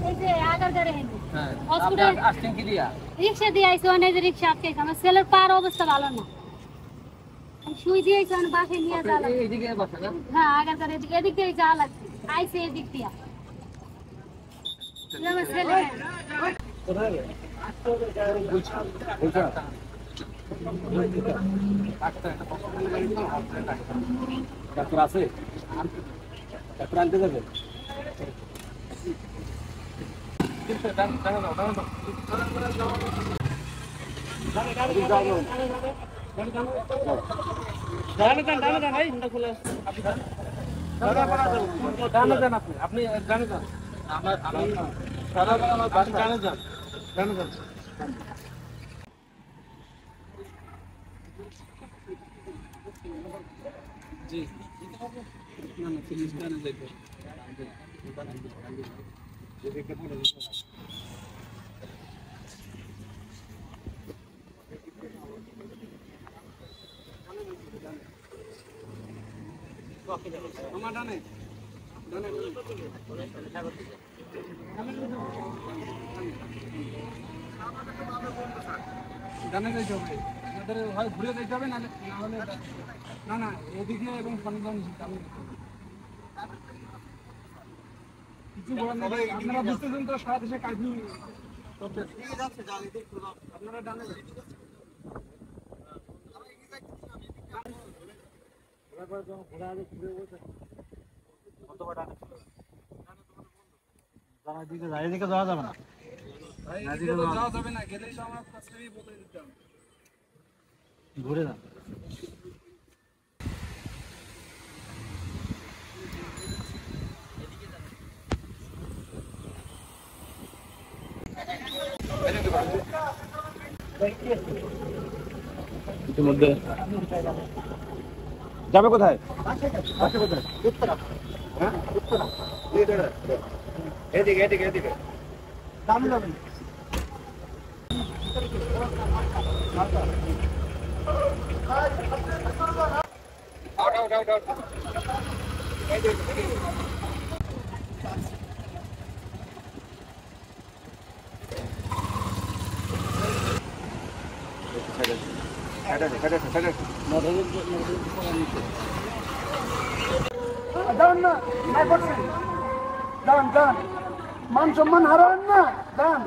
এই যে আগার গাড়ি হেঁটে হ্যাঁ হসপিটাল আসছেন কি দিয়া রিকশা দিয়ে আইছি অনেক রিকশা আটকে আমার ছেলের পার অবস্থা ভালো না শুই দিয়েছি অনেক বাসে নিয়ে যাওয়া এইদিকে বসে না হ্যাঁ আগার গাড়ি এদিক দিয়ে যাওয়া লাগছে আইসে এদিক দিয়া আমার ছেলে ডাক্তার আছে ডাক্তার আনতে যাবে আপনি জানে যান আমার আমি আমার বাস জানে যান জানে যান জি না না পুলিশ জানে যাইবে আমার ডানে ডানে ডানে যাইতে হবে আমাদের হয় ঘুরে যাইতে হবে না হলে না না এদিকে এবং সন্ধান কিছু আপনারা বুঝতেছেন তো সারা দেশে কাজী আপনারা ডানে এদিকে যাওয়া যাবে না যাওয়া যাবে না গেলেই তো আমার কাছে বলে দিতে হবে ঘুরে যান ইতিমধ্যে যাবে কোথায় হ্যাঁ এদিকে এদিকে এদিকে দামি যাবেন যান না না করছেন যান যান মান সম্মান হারান না যান